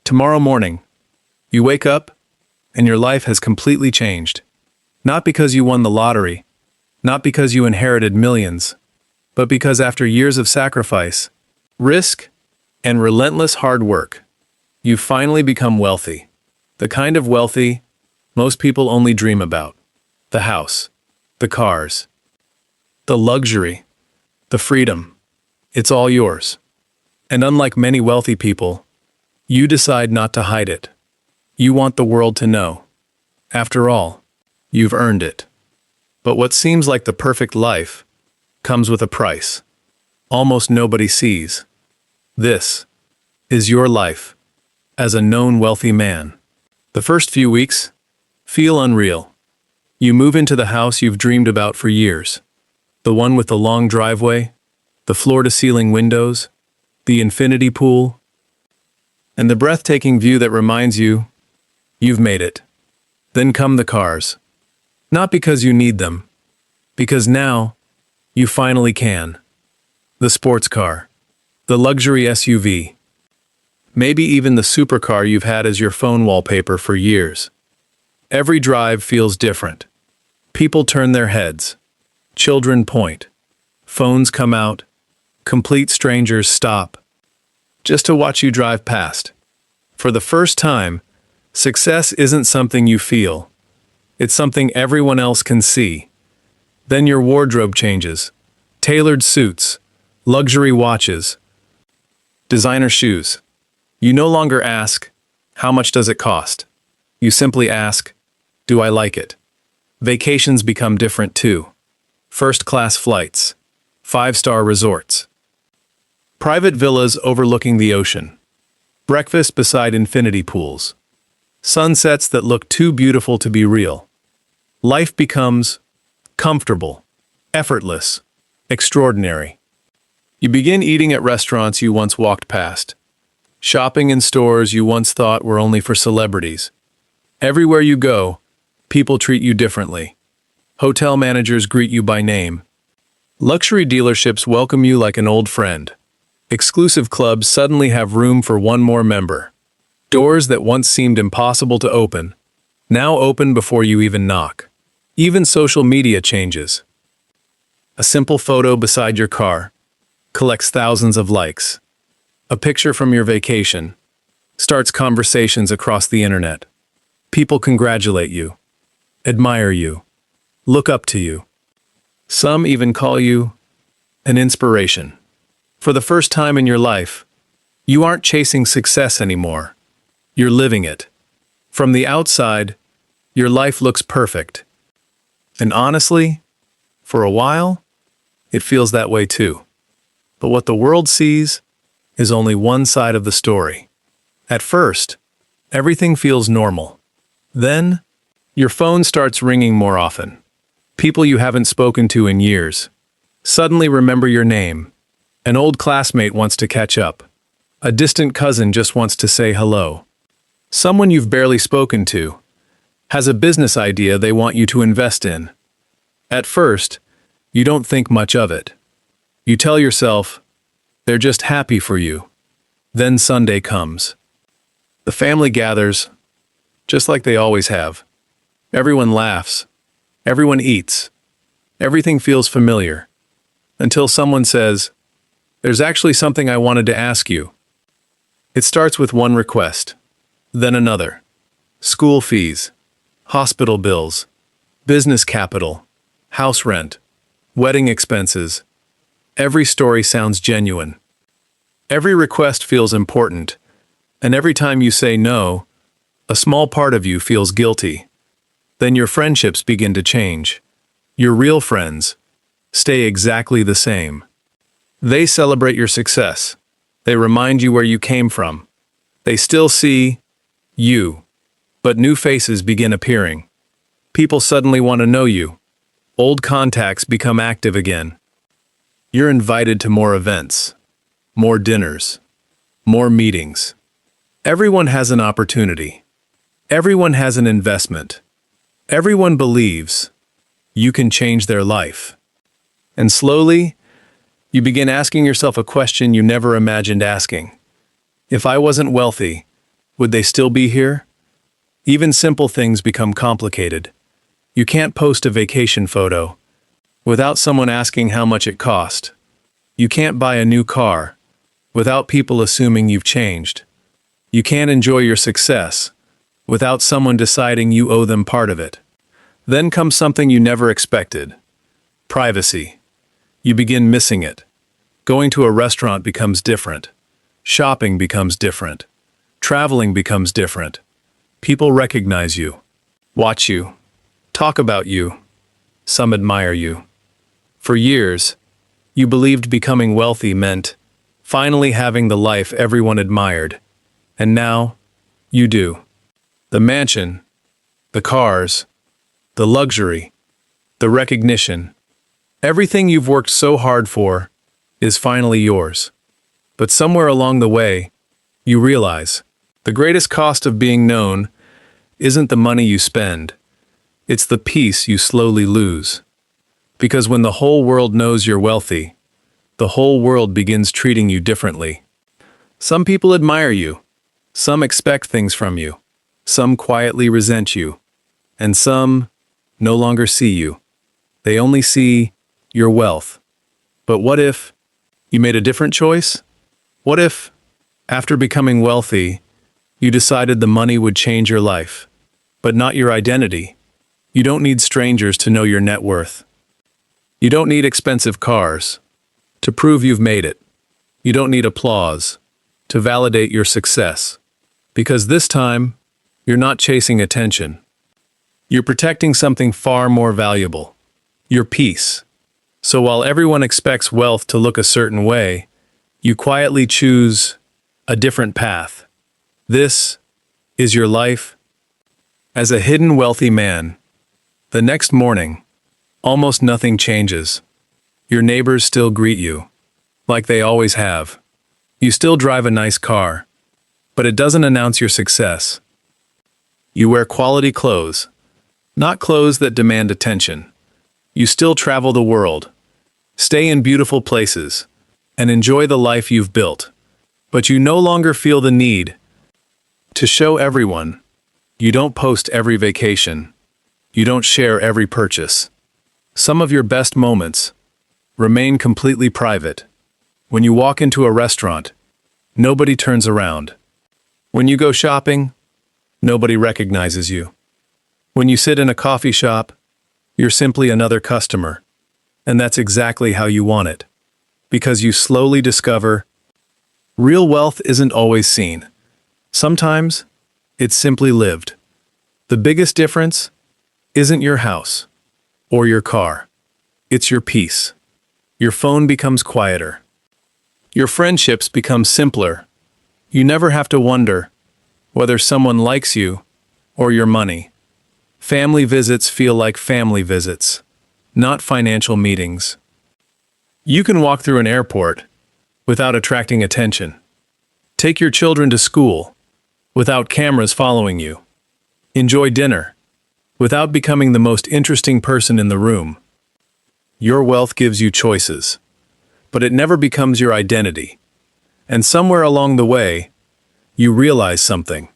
Tomorrow morning, you wake up and your life has completely changed. Not because you won the lottery, not because you inherited millions, but because after years of sacrifice, risk, and relentless hard work, you've finally become wealthy. The kind of wealthy most people only dream about. The house, the cars, the luxury, the freedom. It's all yours. And unlike many wealthy people, you decide not to hide it. You want the world to know. After all, you've earned it. But what seems like the perfect life comes with a price. Almost nobody sees. This is your life as a known wealthy man. The first few weeks feel unreal. You move into the house you've dreamed about for years. The one with the long driveway, the floor-to-ceiling windows, the infinity pool, and the breathtaking view that reminds you you've made it. Then come the cars. Not because you need them, because now you finally can. The sports car, the luxury SUV, maybe even the supercar you've had as your phone wallpaper for years. Every drive feels different. People turn their heads. Children point. Phones come out. Complete strangers stop, just to watch you drive past. For the first time, success isn't something you feel. It's something everyone else can see. Then your wardrobe changes. Tailored suits, luxury watches, designer shoes. You no longer ask, how much does it cost? You simply ask, do I like it? Vacations become different too. First-class flights, 5-star resorts, private villas overlooking the ocean, breakfast beside infinity pools, sunsets that look too beautiful to be real. Life becomes comfortable, effortless, extraordinary. You begin eating at restaurants you once walked past, shopping in stores you once thought were only for celebrities. Everywhere you go, people treat you differently. Hotel managers greet you by name. Luxury dealerships welcome you like an old friend. Exclusive clubs suddenly have room for one more member. Doors that once seemed impossible to open, now open before you even knock. Even social media changes. A simple photo beside your car collects thousands of likes. A picture from your vacation starts conversations across the internet. People congratulate you, admire you, look up to you. Some even call you an inspiration. For the first time in your life, you aren't chasing success anymore. You're living it. From the outside, your life looks perfect. And honestly, for a while, it feels that way too. But what the world sees is only one side of the story. At first, everything feels normal. Then, your phone starts ringing more often. People you haven't spoken to in years suddenly remember your name. An old classmate wants to catch up. A distant cousin just wants to say hello. Someone you've barely spoken to has a business idea they want you to invest in. At first, you don't think much of it. You tell yourself, they're just happy for you. Then Sunday comes. The family gathers, just like they always have. Everyone laughs. Everyone eats. Everything feels familiar. Until someone says, there's actually something I wanted to ask you. It starts with one request, then another. School fees, hospital bills, business capital, house rent, wedding expenses. Every story sounds genuine. Every request feels important, and every time you say no, a small part of you feels guilty. Then your friendships begin to change. Your real friends stay exactly the same. They celebrate your success. They remind you where you came from. They still see you, but new faces begin appearing. People suddenly want to know you. Old contacts become active again. You're invited to more events, more dinners, more meetings. Everyone has an opportunity. Everyone has an investment. Everyone believes you can change their life. And slowly, you begin asking yourself a question you never imagined asking. If I wasn't wealthy, Would they still be here? Even simple things become complicated. You can't post a vacation photo without someone asking how much it cost. You can't buy a new car without people assuming you've changed. You can't enjoy your success without someone deciding you owe them part of it. Then comes something you never expected: privacy. You begin missing it. Going to a restaurant becomes different. Shopping becomes different. Traveling becomes different. People recognize you, watch you, talk about you. Some admire you. For years, you believed becoming wealthy meant finally having the life everyone admired. And now, you do. The mansion, the cars, the luxury, the recognition, everything you've worked so hard for is finally yours. But somewhere along the way, you realize the greatest cost of being known isn't the money you spend, it's the peace you slowly lose. Because when the whole world knows you're wealthy, the whole world begins treating you differently. Some people admire you, some expect things from you, some quietly resent you, and some no longer see you. They only see your wealth. But what if you made a different choice? What if, after becoming wealthy, you decided the money would change your life, but not your identity? You don't need strangers to know your net worth. You don't need expensive cars to prove you've made it. You don't need applause to validate your success. Because this time, you're not chasing attention. You're protecting something far more valuable: your peace. So while everyone expects wealth to look a certain way, you quietly choose a different path. This is your life. As a hidden wealthy man, the next morning, almost nothing changes. Your neighbors still greet you, like they always have. You still drive a nice car, but it doesn't announce your success. You wear quality clothes, not clothes that demand attention. You still travel the world, stay in beautiful places, and enjoy the life you've built. But you no longer feel the need to show everyone. You don't post every vacation. You don't share every purchase. Some of your best moments remain completely private. When you walk into a restaurant, nobody turns around. When you go shopping, nobody recognizes you. When you sit in a coffee shop, you're simply another customer. And that's exactly how you want it. Because you slowly discover real wealth isn't always seen. Sometimes, it's simply lived. The biggest difference isn't your house or your car. It's your peace. Your phone becomes quieter. Your friendships become simpler. You never have to wonder whether someone likes you or your money. Family visits feel like family visits, not financial meetings. You can walk through an airport without attracting attention. Take your children to school without cameras following you. Enjoy dinner without becoming the most interesting person in the room. Your wealth gives you choices, but it never becomes your identity. And somewhere along the way, you realize something.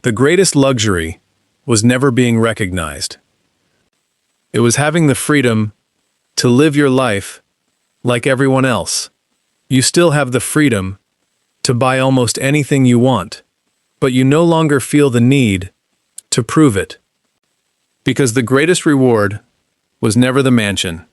The greatest luxury was never being recognized. It was having the freedom to live your life like everyone else. You still have the freedom to buy almost anything you want, but you no longer feel the need to prove it. Because the greatest reward was never the mansion,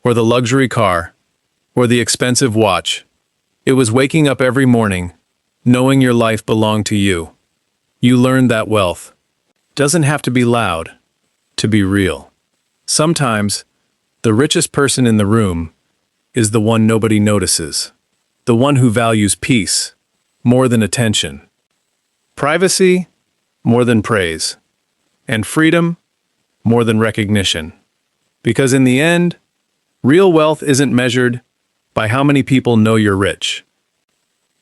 or the luxury car, or the expensive watch. It was waking up every morning, knowing your life belonged to you. You learned that wealth doesn't have to be loud to be real. Sometimes, the richest person in the room is the one nobody notices, the one who values peace more than attention, privacy more than praise, and freedom more than recognition. Because in the end, real wealth isn't measured by how many people know you're rich.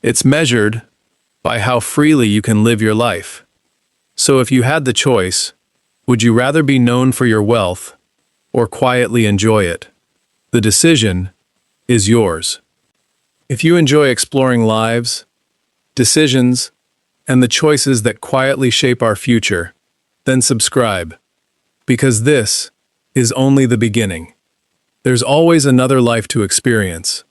It's measured by how freely you can live your life. So if you had the choice, would you rather be known for your wealth or quietly enjoy it? The decision is yours. If you enjoy exploring lives, decisions, and the choices that quietly shape our future, then subscribe. Because this is only the beginning. There's always another life to experience,